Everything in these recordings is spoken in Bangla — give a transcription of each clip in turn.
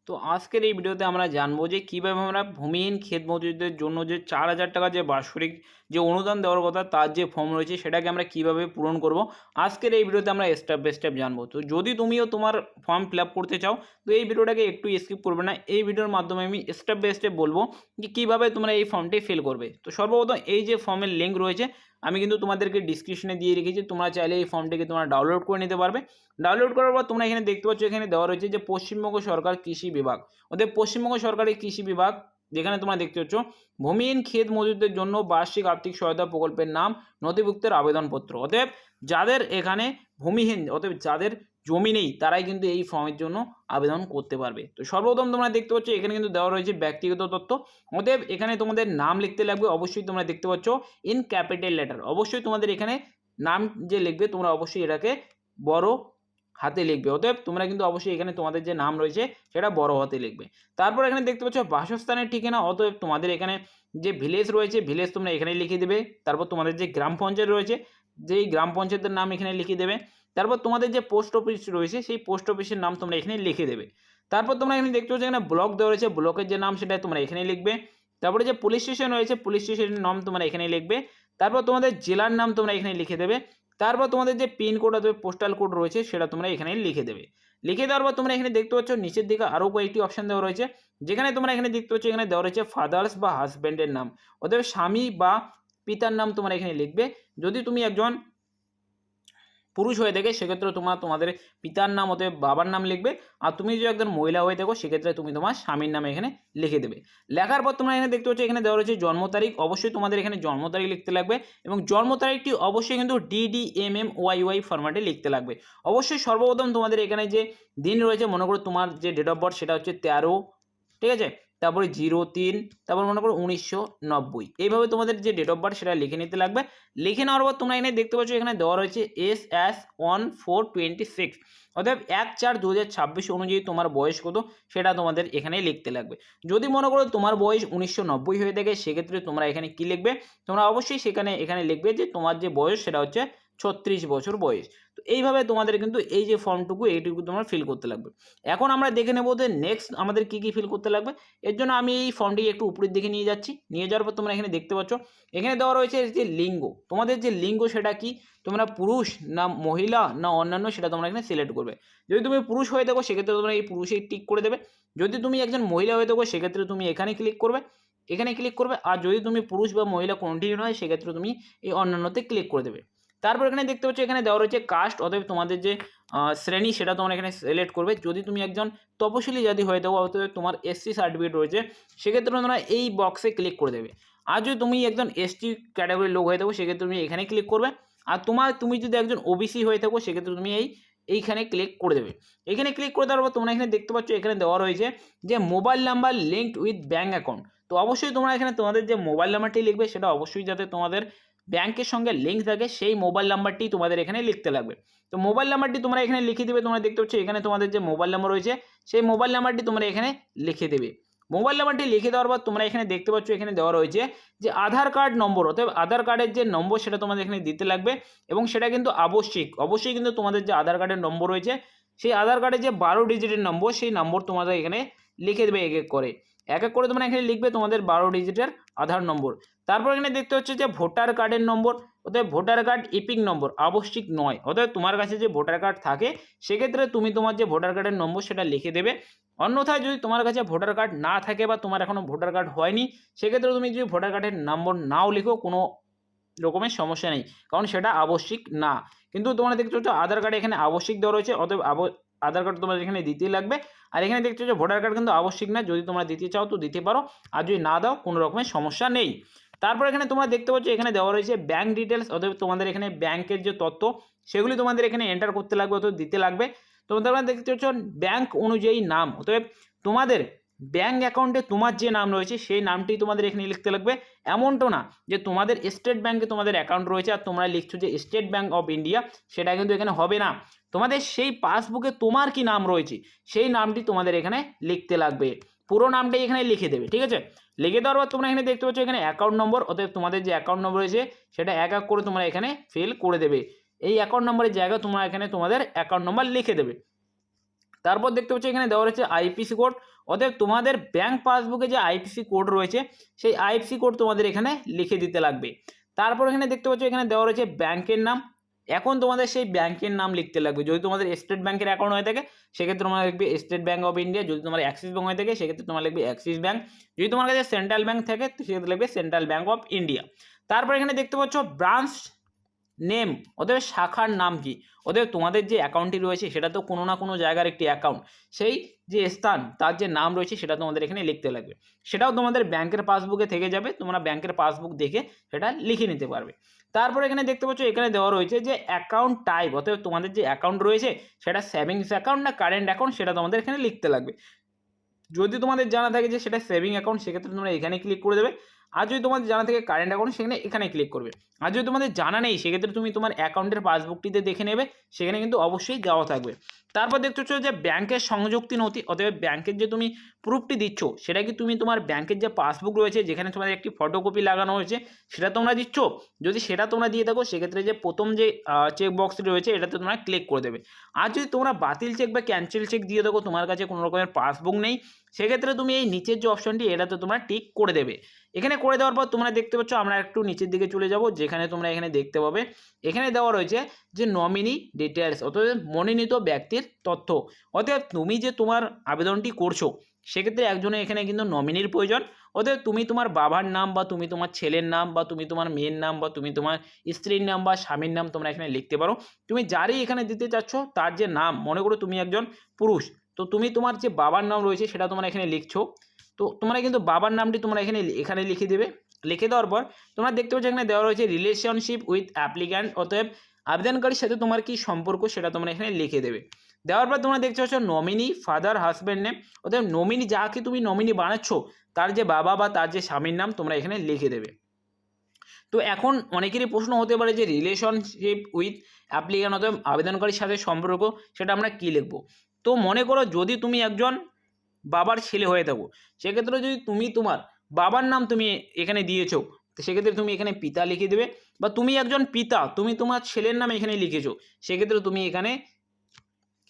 তো আজকের এই ভিডিওতে আমরা জানবো যে কীভাবে আমরা ভূমিহীন ক্ষেত মজুরদের জন্য যে 4,000 টাকা যে বাৎসরিক যে অনুদান দেওয়ার কথা তার যে ফর্ম রয়েছে সেটাকে আমরা কিভাবে পূরণ করব। আজকের এই ভিডিওতে আমরা স্টেপ বাই স্টেপ জানবো। তো যদি তুমিও তোমার ফর্ম ফিল আপ করতে চাও তো এই ভিডিওটাকে একটু স্কিপ করবে না। এই ভিডিওর মাধ্যমে আমি স্টেপ বাই স্টেপ বলবো যে কীভাবে তোমরা এই ফর্মটি ফিল করবে। তো সর্বপ্রথম এই যে ফর্মের লিঙ্ক রয়েছে আমি কিন্তু তোমাদেরকে ডিসক্রিপশনে দিয়ে রেখেছি, তোমরা চাইলে এই ফর্মটিকে তোমরা ডাউনলোড করে নিতে পারবে। ডাউনলোড করার পর তোমরা এখানে দেখতে পাচ্ছ এখানে দেওয়া রয়েছে যে পশ্চিমবঙ্গ সরকার কৃষি বিভাগ, ওদের পশ্চিমবঙ্গ সরকারের কৃষি বিভাগ, যেখানে তোমরা দেখতে পাচ্ছ ভূমিহীন ক্ষেত মজুরদের জন্য বার্ষিক আর্থিক সহায়তা প্রকল্পের নাম নথিভুক্তের আবেদনপত্র। অতএব যাদের এখানে ভূমিহীন, অতএব যাদের জমি নেই তারাই কিন্তু এই ফর্মের জন্য আবেদন করতে পারবে। তো সর্বপ্রথম তোমরা দেখতে পাচ্ছ এখানে কিন্তু দেওয়া রয়েছে ব্যক্তিগত তথ্য। অতএব এখানে তোমাদের নাম লিখতে লাগবে, অবশ্যই তোমরা দেখতে পাচ্ছ ইন ক্যাপিটাল লেটার। অবশ্যই তোমাদের এখানে নাম যে লিখবে তোমরা অবশ্যই এটাকে বড় হাতে লিখবে। অতএব তোমরা কিন্তু অবশ্যই এখানে তোমাদের যে নাম রয়েছে সেটা বড় হাতে লিখবে। তারপর এখানে দেখতে পাচ্ছ বাসস্থানের ঠিকানা। অতএব তোমাদের এখানে যে ভিলেজ রয়েছে ভিলেজ তোমরা এখানে লিখে দেবে। তারপর তোমাদের যে গ্রাম পঞ্চায়েত রয়েছে যেই গ্রাম পঞ্চায়েতের নাম এখানে লিখে দেবে। তারপর তোমাদের যে পোস্ট অফিস রয়েছে সেই পোস্ট অফিসের নাম তোমরা এখানে লিখে দেবে। তারপর তোমরা এখানে দেখতে পাচ্ছ এখানে ব্লক দেওয়া রয়েছে, ব্লকের যে নাম সেটা তোমরা এখানে লিখবে। তারপরে যে পুলিশ স্টেশন রয়েছে পুলিশ স্টেশনের নাম তোমরা এখানে লিখবে। তারপর তোমাদের জেলার নাম তোমরা এখানে লিখে দেবে। তারপর তোমাদের যে পিনকোড অথবা পোস্টাল কোড রয়েছে সেটা তোমরা এখানে লিখে দেবে। লিখে দেওয়ার পর তোমরা এখানে দেখতে পাচ্ছ নিচের দিকে আরও কয়েকটি অপশন দেওয়া রয়েছে, যেখানে তোমরা এখানে দেখতে পাচ্ছ এখানে দেওয়া রয়েছে ফাদার্স বা হাজব্যান্ডের নাম, অথবা স্বামী বা পিতার নাম তোমরা এখানে লিখবে। যদি তুমি একজন পুরুষ হয়ে থাকে সেক্ষেত্রে তোমাদের পিতার নাম অতএব বাবার নাম লিখবে। আর তুমি যদি একজন মহিলা হয়ে থাকো সেক্ষেত্রে তুমি তোমার স্বামীর নাম এখানে লিখে দেবে। লেখার পর তোমরা এখানে দেখতে পাচ্ছ এখানে দেওয়া রয়েছে জন্ম তারিখ। অবশ্যই তোমাদের এখানে জন্ম তারিখ লিখতে লাগবে এবং জন্ম তারিখটি অবশ্যই কিন্তু DDMMYY ফরম্যাটে লিখতে লাগবে। অবশ্যই সর্বপ্রথম তোমাদের এখানে যে দিন রয়েছে মনে করো তোমার যে ডেট অফ বার্থ সেটা হচ্ছে 13, ঠিক আছে, তারপরে 03, তারপর মনে করো 1990, এইভাবে তোমাদের যে ডেট অফ বার্থ সেটা লিখে নিতে লাগবে। লিখে নেওয়ার পর তোমরা এখানে দেখতে পাচ্ছ এখানে দেওয়া রয়েছে SS1426, অর্থাৎ 1/4/2026 অনুযায়ী তোমার বয়স কত সেটা তোমাদের এখানে লিখতে লাগবে। যদি মনে করো তোমার বয়স 1990 হয়ে থাকে সেক্ষেত্রে তোমরা এখানে কি লিখবে, তোমরা অবশ্যই এখানে লিখবে যে তোমার যে বয়স সেটা হচ্ছে 36 বছর বয়স। তো এইভাবে তোমাদের কিন্তু এই যে ফর্মটুকু এইটুকু তোমরা ফিল করতে লাগবে। এখন আমরা দেখে নেব যে নেক্সট আমাদের কি ফিল করতে লাগবে। এর জন্য আমি এই ফর্মটি একটু উপরের দিকে নিয়ে যাচ্ছি। নিয়ে যাওয়ার পর তোমরা এখানে দেখতে পাচ্ছ এখানে দেওয়া রয়েছে যে লিঙ্গ, তোমাদের যে লিঙ্গ সেটা কি, তোমরা পুরুষ না মহিলা না অন্যান্য সেটা তোমরা এখানে সিলেক্ট করবে। যদি তুমি পুরুষ হয়ে থাকো সেক্ষেত্রে তোমরা এই পুরুষে টিক করে দেবে। যদি তুমি একজন মহিলা হয়ে থাকো সেক্ষেত্রে তুমি এখানে ক্লিক করবে, আর যদি তুমি পুরুষ বা মহিলা কোনটি নয় সেক্ষেত্রে তুমি এই অন্যান্যতে ক্লিক করে দেবে। তারপর এখানে দেখতে পাচ্ছ এখানে দেওয়া রয়েছে কাস্ট, অতএব তোমাদের যে শ্রেণী সেটা তোমরা এখানে সিলেক্ট করবে। যদি তুমি একজন তপশিলি জাতি হয়ে থাকো অতএব তোমার SC সার্টিফিকেট রয়েছে সেক্ষেত্রে তোমরা এই বক্সে ক্লিক করে দেবে। আর যদি তুমি একজন ST ক্যাটাগরির লোক হয়ে থাকো সেক্ষেত্রে তুমি এখানে ক্লিক করবে। আর তুমি যদি একজন OBC হয়ে থাকো সেক্ষেত্রে তুমি এইখানে ক্লিক করে দেবে। এখানে ক্লিক করে দেওয়ার পর তোমরা এখানে দেখতে পাচ্ছ এখানে দেওয়া রয়েছে যে mobile number linked with bank account. তো অবশ্যই তোমরা এখানে তোমাদের যে মোবাইল নাম্বারটি লিখবে সেটা অবশ্যই যাতে তোমাদের ব্যাংকের সঙ্গে লিঙ্ক থাকে সেই মোবাইল নাম্বারটি তোমাদের এখানে লিখতে লাগবে। তো মোবাইল নাম্বারটি তোমরা এখানে লিখে দেবে। তোমরা দেখতে পাচ্ছ এখানে তোমাদের যে মোবাইল নাম্বার রয়েছে সেই মোবাইল নাম্বারটি তোমরা এখানে লিখে দেবে। মোবাইল নাম্বারটি লিখে দেওয়ার পর তোমরা এখানে দেখতে পাচ্ছ এখানে দেওয়া রয়েছে যে আধার কার্ড নম্বর, অর্থাৎ আধার কার্ডের যে নম্বর সেটা তোমাদের এখানে দিতে লাগবে এবং সেটা কিন্তু অবশ্যই কিন্তু তোমাদের যে আধার কার্ডের নম্বর রয়েছে সেই আধার কার্ডের যে 12 ডিজিটের নম্বর সেই নম্বর তোমাদের এখানে লিখে দেবে এক এক করে তোমরা এখানে লিখবে তোমাদের 12 ডিজিটের আধার নম্বর। তারপর এখানে দেখতে হচ্ছে যে ভোটার কার্ডের নম্বর, অর্থাৎ ভোটার কার্ড ইপিক নম্বর আবশ্যিক নয়, অর্থাৎ তোমার কাছে যে ভোটার কার্ড থাকে সেক্ষেত্রে তুমি তোমার যে ভোটার কার্ডের নম্বর সেটা লিখে দেবে। অন্যথায় যদি তোমার কাছে ভোটার কার্ড না থাকে বা তোমার এখনো ভোটার কার্ড হয়নি সেক্ষেত্রে তুমি যদি ভোটার কার্ডের নম্বর নাও লিখো কোনো রকমের সমস্যা নেই, কারণ সেটা আবশ্যিক না। কিন্তু তোমরা দেখতে পাচ্ছ আধার কার্ড এখানে আবশ্যিক দেওয়া রয়েছে, অতএব আধার কার্ড তোমার এখানে দিতেই লাগবে। আর এখানে দেখতে পাচ্ছ ভোটার কার্ড কিন্তু আবশ্যিক না, যদি তোমরা দিতে চাও তো দিতে পারো, আর যদি না দাও কোনো রকমের সমস্যা নেই। তারপর এখানে তোমরা দেখতে পাচ্ছ এখানে দেওয়া রয়েছে ব্যাঙ্ক ডিটেলস, অতএব তোমাদের এখানে ব্যাংকের যে তথ্য সেগুলি তোমাদের এখানে এন্টার করতে লাগবে অথবা দিতে লাগবে। তোমরা দেখতে পাচ্ছ ব্যাংক অনুযায়ী নাম, অতএব তোমাদের ব্যাঙ্ক অ্যাকাউন্টে তোমার যে নাম রয়েছে সেই নামটি তোমাদের এখানে লিখতে লাগবে। এমনটা না যে তোমাদের স্টেট ব্যাঙ্কে তোমাদের অ্যাকাউন্ট রয়েছে আর তোমরা লিখছো যে স্টেট ব্যাঙ্ক অফ ইন্ডিয়া, সেটা কিন্তু এখানে হবে না। তোমাদের সেই পাসবুকে তোমার কি নাম রয়েছে সেই নামটি তোমাদের এখানে লিখতে লাগবে, পুরো নামটাই এখানে লিখে দেবে, ঠিক আছে। লিখে দেওয়ার পর তোমরা এখানে দেখতে পাচ্ছ এখানে অ্যাকাউন্ট নম্বর, অতএব তোমাদের যে অ্যাকাউন্ট নম্বর রয়েছে সেটা এক করে তোমরা এখানে ফিল করে দেবে। এই অ্যাকাউন্ট নম্বরের জায়গায় তোমরা এখানে তোমাদের অ্যাকাউন্ট নম্বর লিখে দেবে। তারপর দেখতে পাচ্ছ এখানে দেওয়া রয়েছে আইএফএসসি কোড, অতএব তোমাদের ব্যাংক পাসবুকে যে আইএফএসসি কোড রয়েছে সেই আইএফএসসি কোড তোমাদের এখানে লিখে দিতে লাগবে। তারপর এখানে দেখতে পাচ্ছ এখানে দেওয়া রয়েছে ব্যাংকের নাম, এখন তোমাদের সেই ব্যাংকের নাম লিখতে লাগবে। যদি তোমাদের স্টেট ব্যাংকের অ্যাকাউন্ট হয়ে থাকে সেক্ষেত্রে তোমার লিখবে স্টেট ব্যাংক অফ ইন্ডিয়া, যদি তোমার অ্যাক্সিস ব্যাংক হয়ে থাকে সেক্ষেত্রে তোমার লিখবে অ্যাক্সিস ব্যাংক, যদি তোমার কাছে সেন্ট্রাল ব্যাংক থাকে সেক্ষেত্রে লিখবে সেন্ট্রাল ব্যাংক অফ ইন্ডিয়া। তারপর এখানে দেখতে পাচ্ছ ব্রাঞ্চ নেম, অতএব শাখার নাম কি, অতএব তোমাদের যে অ্যাকাউন্টটি রয়েছে সেটা তো কোনো না কোনো জায়গার একটি অ্যাকাউন্ট, সেই যে স্থান তার যে নাম রয়েছে সেটা তোমাদের এখানে লিখতে লাগবে। সেটাও তোমাদের ব্যাংকের পাসবুকে থেকে যাবে, তোমরা ব্যাংকের পাসবুক দেখে সেটা লিখে নিতে পারবে। তারপর এখানে দেখতে পাচ্ছ এখানে দেওয়া রয়েছে যে অ্যাকাউন্ট টাইপ, অতএব তোমাদের যে অ্যাকাউন্ট রয়েছে সেটা সেভিংস অ্যাকাউন্ট না কারেন্ট অ্যাকাউন্ট সেটা তোমাদের এখানে লিখতে লাগবে। যদি তোমাদের জানা থাকে যে সেটা সেভিং অ্যাকাউন্ট সেক্ষেত্রে তোমরা এখানে ক্লিক করে দেবে, আর যদি তোমাদের জানা থাকে কারেন্ট অ্যাকাউন্ট সেখানে এখানে ক্লিক করবে। আর যদি তোমাদের জানা নেই সেক্ষেত্রে তুমি তোমার অ্যাকাউন্টের পাসবুকটিতে দেখে নেবে, সেখানে কিন্তু অবশ্যই দেওয়া থাকবে। তারপর দেখতে পাচ্ছ যে ব্যাংকের সংযুক্তি নথি, অতএব ব্যাংকের যে তুমি প্রুফটি দিচ্ছ সেটা কি তুমি তোমার ব্যাংকের যে পাসবুক রয়েছে যেখানে তোমাদের একটি ফটোকপি লাগানো হয়েছে সেটা তোমরা দিচ্ছ, যদি সেটা তোমরা দিয়ে থাকো সেক্ষেত্রে যে প্রথম যে চেক বক্সটি রয়েছে এটাতে তোমরা ক্লিক করে দেবে। আর যদি তোমরা বাতিল চেক বা ক্যান্সেল চেক দিয়ে থাকো, তোমার কাছে কোনো রকমের পাসবুক নেই, সেক্ষেত্রে তুমি এই নিচের যে অপশনটি এটাতে তোমরা টিক করে দেবে। এখানে করে দেওয়ার পর তোমরা দেখতে পাচ্ছ, আমরা একটু নিচের দিকে চলে যাব, যেখানে তোমরা এখানে দেখতে পাবে এখানে দেওয়া রয়েছে যে নমিনি ডিটেলস, অতএব মনোনীত ব্যক্তির তথ্য। অতএব তুমি যে তোমার আবেদনটি করছো সেক্ষেত্রে একজনের এখানে কিন্তু নমিনির প্রয়োজন, অতএব তুমি তোমার বাবার নাম বা তুমি তোমার ছেলের নাম বা তুমি তোমার মেয়ের নাম বা তুমি তোমার স্ত্রীর নাম বা স্বামীর নাম তোমরা এখানে লিখতে পারো। তুমি যারই এখানে দিতে চাচ্ছ তার যে নাম, মনে করো তুমি একজন পুরুষ, তো তুমি তোমার যে বাবার নাম রয়েছে সেটা তোমরা এখানে লিখছো, তো তোমরা কিন্তু বাবার নামটি তোমরা এখানে লিখে দেবে। লিখে দেওয়ার পর তোমরা দেখতে পাচ্ছ এখানে দেওয়া রয়েছে রিলেশনশিপ উইথ অ্যাপ্লিক্যান্ট, অতএব আবেদনকারীর সাথে তোমার কি সম্পর্ক সেটা তোমরা এখানে লিখে দেবে। দেওয়ার পর তোমরা দেখতে পাচ্ছ নমিনি ফাদার হাজব্যান্ড নেম, অতএব নমিনি যাকে তুমি নমিনি বানাচ্ছ তার যে বাবা বা তার যে স্বামীর নাম তোমরা এখানে লিখে দেবে। তো এখন অনেকেরই প্রশ্ন হতে পারে যে রিলেশনশিপ উইথ অ্যাপ্লিক্যান্ট, অতএব আবেদনকারীর সাথে সম্পর্ক সেটা আমরা কী লিখবো। তো মনে করো যদি তুমি একজন বাবার ছেলে হয়ে থাকো, সেক্ষেত্রে যদি তুমি তোমার বাবার নাম তুমি এখানে দিয়েছো তো সেক্ষেত্রে তুমি এখানে পিতা লিখে দেবে, বা তুমি একজন পিতা তুমি তোমার ছেলের নাম এখানে লিখেছো সেক্ষেত্রে তুমি এখানে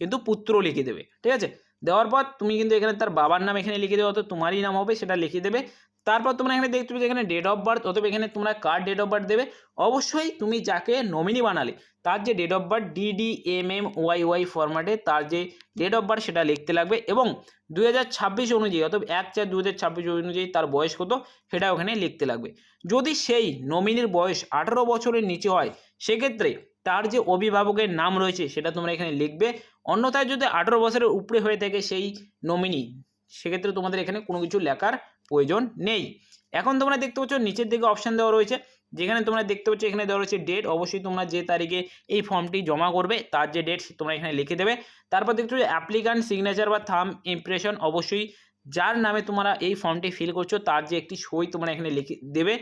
কিন্তু পুত্র লিখে দেবে, ঠিক আছে। দেওয়ার পর তুমি কিন্তু এখানে তার বাবার নাম এখানে লিখে দেবে, অর্থাৎ তোমারই নাম হবে সেটা লিখে দেবে। তারপর তোমরা এখানে দেখতে পাচ্ছ এখানে ডেট অফ বার্থ, অথবা এখানে তোমরা কার ডেট অফ বার্থ দেবে, অবশ্যই তুমি যাকে নমিনি বানালে তার যে ডেট অফ বার্থ DDMMYY ফরম্যাটে তার যে ডেট অফ বার্থ সেটা লিখতে লাগবে, এবং 2026 অনুযায়ী অর্থাৎ 1/4/2026 অনুযায়ী তার বয়স কত সেটা ওখানে লিখতে লাগবে। যদি সেই নমিনির বয়স 18 বছরের নিচে হয় সেক্ষেত্রে তার যে অভিভাবকের নাম রয়েছে সেটা তোমরা এখানে লিখবে, অন্যথায় যদি 18 বছরের উপরে হয়ে থাকে সেই নমিনি সেক্ষেত্রে তোমাদের এখানে কোনো কিছু লেখার প্রয়োজন নেই। এখন তোমরা দেখতে পাচ্ছ নিচের দিকে অপশান দেওয়া রয়েছে, যেখানে তোমরা দেখতে পাচ্ছ এখানে দেওয়া রয়েছে ডেট, অবশ্যই তোমরা যে তারিখে এই ফর্মটি জমা করবে তার যে ডেট তোমরা এখানে লিখে দেবে। তারপর দেখতে পাচ্ছ অ্যাপ্লিক্যান্ট সিগনেচার বা থাম্ব ইমপ্রেশন, অবশ্যই যার নামে তোমরা এই ফর্মটি ফিল করছো তার যে একটি সই তোমরা এখানে লিখে দেবে।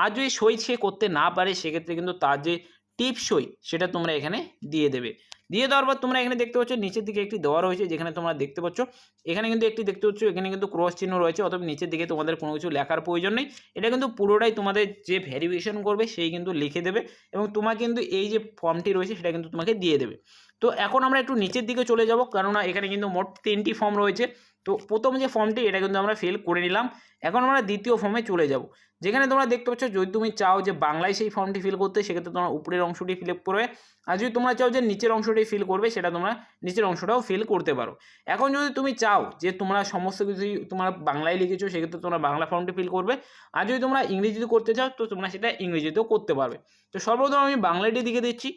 আর যদি সই সে করতে না পারে সেক্ষেত্রে কিন্তু তার যে টিপ সই সেটা তোমরা এখানে দিয়ে দেবে। দিয়ে দেওয়ার পর তোমরা এখানে দেখতে পাচ্ছ নিচের দিকে একটি দেওয়া রয়েছে, যেখানে তোমরা দেখতে পাচ্ছ এখানে কিন্তু একটি দেখতে পাচ্ছ এখানে কিন্তু ক্রস চিহ্ন রয়েছে, অথবা নিচের দিকে তোমাদের কোনো কিছু লেখার প্রয়োজন নেই, এটা কিন্তু পুরোটাই তোমাদের যে ভেরিফিকেশন করবে সেই কিন্তু লিখে দেবে, এবং তোমার কিন্তু এই যে ফর্মটি রয়েছে সেটা কিন্তু তোমাকে দিয়ে দেবে। তো এখন আমরা একটু নিচের দিকে চলে যাব, কেননা এখানে কিন্তু মোট 3টি ফর্ম রয়েছে। তো প্রথম যে ফর্মটি এটা কিন্তু আমরা ফিল করে নিলাম, এখন আমরা দ্বিতীয় ফর্মে চলে যাব, যেখানে তোমরা দেখতে পাচ্ছ যদি তুমি চাও যে বাংলায় সেই ফর্মটি ফিল করতে সেক্ষেত্রে তোমরা উপরের অংশটি ফিল আপ করবে, আর যদি তোমরা চাও যে নিচের অংশটি ফিল করবে সেটা তোমরা নিচের অংশটাও ফিল করতে পারো। এখন যদি তুমি চাও যে তোমরা সমস্ত কিছু তোমরা বাংলায় লিখেছো সেক্ষেত্রে তোমরা বাংলা ফর্মটি ফিল করবে, আর যদি তোমরা ইংরেজিতে করতে চাও তো তোমরা সেটা ইংরেজিতেও করতে পারবে। তো সর্বপ্রথম আমি বাংলাটি দিকে দিচ্ছি।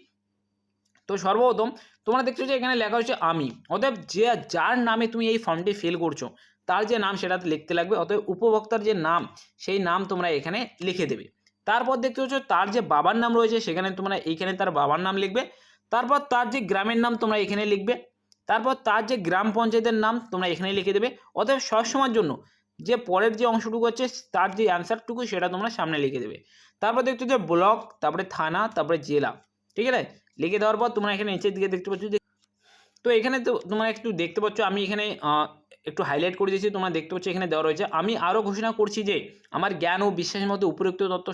তো সর্বপ্রথম তোমরা দেখছো যে এখানে লেখা হচ্ছে আমি, অতএব যার নামে তুমি এই ফর্মটি ফিল করছো তার যে নাম সেটাতে লিখতে লাগবে, অতএব উপভোক্তার যে নাম সেই নাম তোমরা এখানে লিখে দেবে। তারপর দেখতে পাচ্ছ তার যে বাবার নাম রয়েছে সেখানে তোমরা এইখানে তার বাবার নাম লিখবে, তারপর তার যে গ্রামের নাম তোমরা এখানে লিখবে, তারপর তার যে গ্রাম পঞ্চায়েতের নাম তোমরা এখানে লিখে দেবে। অতএব সবসময়ের জন্য যে পরের যে অংশটুকু হচ্ছে তার যে অ্যান্সারটুকু সেটা তোমরা সামনে লিখে দেবে। তারপর দেখছো যে ব্লক, তারপরে থানা, তারপরে জেলা, ঠিক আছে। লিখে দেওয়ার পর তোমরা এখানে নিচের দিকে দেখতে পাচ্ছ যে, তো এখানে তো তোমরা একটু দেখতে পাচ্ছ আমি এখানে একটু হাইলাইট করে দিয়েছি, তোমরা দেখতে পাচ্ছ এখানে দেওয়া রয়েছে। আমি আরও ঘোষণা করছি যে আমার জ্ঞান ও বিশ্বাসের মধ্যে উপরোক্ত তথ্য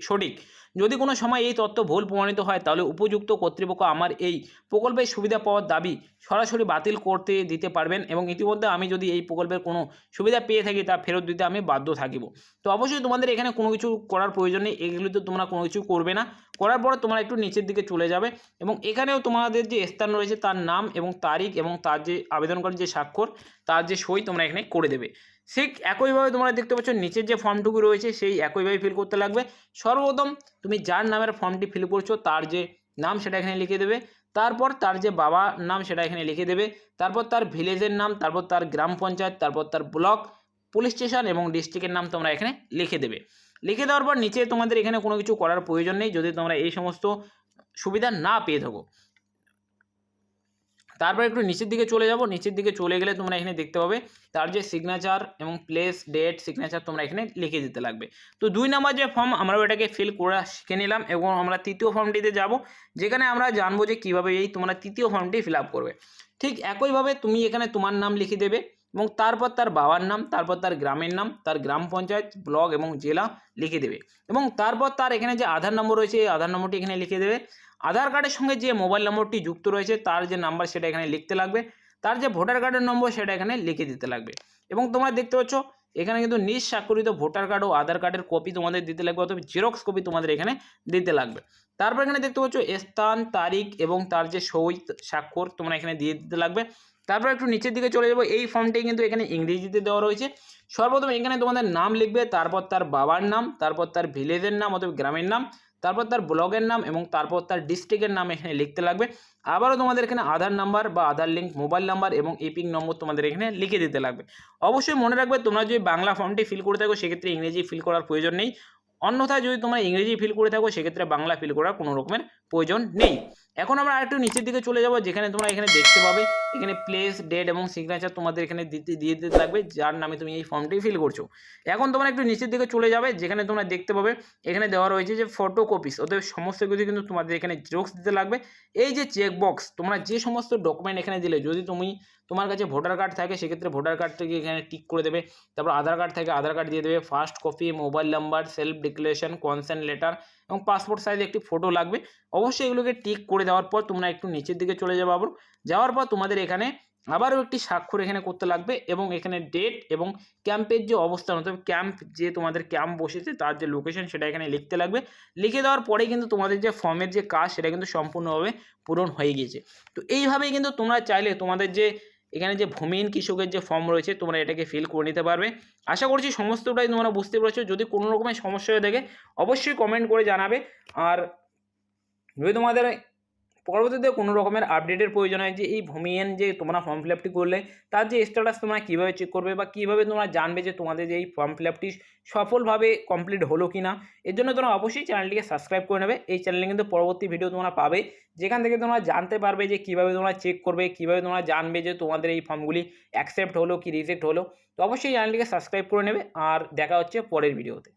সঠিক। যদি কোনো সময় এই তথ্য ভুল প্রমাণিত হয় তাহলে উপযুক্ত কর্তৃপক্ষ আমার এই প্রকল্পের সুবিধা পাওয়ার দাবি সরাসরি বাতিল করতে দিতে পারবেন, এবং ইতিমধ্যে আমি যদি এই প্রকল্পের কোনো সুবিধা পেয়ে থাকি তা ফেরত দিতে আমি বাধ্য থাকিব। তো অবশ্যই তোমাদের এখানে কোনো কিছু করার প্রয়োজন নেই, এগুলিতে তোমরা কোনো কিছু করবে না। করার পরে তোমরা একটু নিচের দিকে চলে যাবে এবং এখানেও তোমাদের যে স্থান রয়েছে তার নাম এবং তারিখ এবং তার যে আবেদনকারী যে স্বাক্ষর তার যে সই তোমরা এখানে করে দেবে। ঠিক একইভাবে তোমরা দেখতে পাচ্ছ নিচের যে ফর্মটুকু রয়েছে সেই একইভাবে ফিল করতে লাগবে। সর্বপ্রথম তুমি যার নামের ফর্মটি ফিল করছো তার যে নাম সেটা এখানে লিখে দেবে, তারপর তার যে বাবার নাম সেটা এখানে লিখে দেবে, তারপর তার ভিলেজের নাম, তারপর তার গ্রাম পঞ্চায়েত, তারপর তার ব্লক, পুলিশ স্টেশন এবং ডিস্ট্রিক্টের নাম তোমরা এখানে লিখে দেবে। লিখে দেওয়ার পর নিচে তোমাদের এখানে কোনো কিছু করার প্রয়োজন নেই যদি তোমরা এই সমস্ত সুবিধা না পেয়ে থাকো। তারপর একটু নিচের দিকে চলে যাব, নিচের দিকে চলে গেলে তোমরা এখানে দেখতে পাবে তার যে সিগনেচার এবং প্লেস ডেট সিগনেচার তোমরা এখানে লিখে দিতে লাগবে। তো 2 নম্বর যে ফর্ম আমরা ওটাকে ফিল করে শিখে নিলাম এবং আমরা তৃতীয় ফর্মটিতে যাব, যেখানে আমরা জানবো যে কীভাবে এই তোমরা তৃতীয় ফর্মটি ফিল আপ করবে। ঠিক একইভাবে তুমি এখানে তোমার নাম লিখে দেবে এবং তারপর তার বাবার নাম, তারপর তার গ্রামের নাম, তার গ্রাম পঞ্চায়েত, ব্লক এবং জেলা লিখে দেবে এবং তারপর তার এখানে যে আধার নম্বর রয়েছে এই আধার নম্বরটি এখানে লিখে দেবে। আধার কার্ডের সঙ্গে যে মোবাইল নম্বরটি যুক্ত রয়েছে তার যে নাম্বার সেটা এখানে লিখতে লাগবে, তার যে ভোটার কার্ডের নম্বর সেটা এখানে লিখে দিতে লাগবে এবং তোমরা দেখতে পাচ্ছ এখানে কিন্তু নিজ স্বাক্ষরিত ভোটার কার্ড ও আধার কার্ডের কপি তোমাদের দিতে লাগবে, অথবা জেরক্স কপি তোমাদের এখানে দিতে লাগবে। তারপর এখানে দেখতে পাচ্ছ স্থান, তারিখ এবং তার যে সই স্বাক্ষর তোমরা এখানে দিয়ে দিতে লাগবে। তারপর একটু নিচের দিকে চলে যাবো, এই ফর্মটি কিন্তু এখানে ইংরেজিতে দেওয়া রয়েছে। সর্বপ্রথম এখানে তোমাদের নাম লিখবে, তারপর তার বাবার নাম, তারপর তার ভিলেজের নাম অথবা গ্রামের নাম, তারপর তার ব্লকের নাম এবং তারপর তার ডিস্ট্রিক্টের নাম এখানে লিখতে লাগবে। আবারও তোমাদের এখানে আধার নাম্বার বা আধার লিঙ্ক মোবাইল নাম্বার এবং এপিং নম্বর তোমাদের এখানে লিখে দিতে লাগবে। অবশ্যই মনে রাখবে তোমরা যদি বাংলা ফর্মটি ফিল করে থাকো সেক্ষেত্রে ইংরেজি ফিল করার প্রয়োজন নেই, অন্যথায় যদি তোমরা ইংরেজি ফিল করে থাকো সেক্ষেত্রে বাংলা ফিল করার কোনো রকমের প্রয়োজন নেই। এখন আমরা আরেকটু নিচের দিকে চলে যাব, যেখানে তোমরা এখানে দেখতে পাবে এখানে প্লেস ডেট এবং সিগনেচার তোমাদের এখানে দিয়ে দিতে লাগবে যার নামে তুমি এই ফর্মটি ফিল করছো। এখন তোমরা একটু নিচের দিকে চলে যাবে, যেখানে তোমরা দেখতে পাবে এখানে দেওয়া রয়েছে যে ফটোকপিস, ওদের সমস্ত কিছু কিন্তু তোমাদের এখানে জেরক্স দিতে লাগবে। এই যে চেকবক্স তোমরা যে সমস্ত ডকুমেন্ট এখানে দিলে, যদি তোমার কাছে ভোটার কার্ড থাকে সেক্ষেত্রে ভোটার কার্ড থেকে এখানে টিক করে দেবে, তারপর আধার কার্ড থাকে আধার কার্ড দিয়ে দেবে, first copy, mobile number, self declaration, consent letter এবং পাসপোর্ট সাইজে একটি ফটো লাগবে। অবশ্যই এগুলোকে টিক করে দেওয়ার পর তোমরা একটু নিচের দিকে চলে যাবে, আবার যাওয়ার পর তোমাদের এখানে আবারও একটি স্বাক্ষর এখানে করতে লাগবে এবং এখানে ডেট এবং ক্যাম্পের যে অবস্থান অথবা ক্যাম্প যে তোমাদের ক্যাম্প বসেছে তার যে লোকেশন সেটা এখানে লিখতে লাগবে। লিখে দেওয়ার পরে কিন্তু তোমাদের যে ফর্মের যে কাজ সেটা কিন্তু সম্পূর্ণভাবে পূরণ হয়ে গিয়েছে। তো এইভাবেই কিন্তু তোমরা চাইলে তোমাদের যে এখানে যে ভূমিহীন কৃষকের যে ফর্ম রয়েছে তোমরা এটাকে ফিল করে নিতে পারবে। আশা করছি সমস্তটাই তোমরা বুঝতে পেরেছো। যদি কোনো রকমের সমস্যা হয়ে থাকে অবশ্যই কমেন্ট করে জানাবে। আর যদি তোমাদের পরবর্তীতে কোনো রকমের আপডেটের প্রয়োজন হয় যে এই ভূমিহীন যে তোমরা ফর্ম ফিল আপটি করলে তার যে স্ট্যাটাস তোমরা কীভাবে চেক করবে বা কীভাবে তোমরা জানবে যে তোমাদের যে এই ফর্ম ফিল আপটি সফলভাবে কমপ্লিট হলো কি না, এর জন্য তোমরা অবশ্যই চ্যানেলটিকে সাবস্ক্রাইব করে নেবে। এই চ্যানেলে কিন্তু পরবর্তী ভিডিও তোমরা পাবে, যেখান থেকে তোমরা জানতে পারবে যে কীভাবে তোমরা চেক করবে, কীভাবে তোমরা জানবে যে তোমাদের এই ফর্মগুলি অ্যাকসেপ্ট হলো কি রিজেক্ট হলো। তো অবশ্যই চ্যানেলটিকে সাবস্ক্রাইব করে নেবে আর দেখা হচ্ছে পরের ভিডিওতে।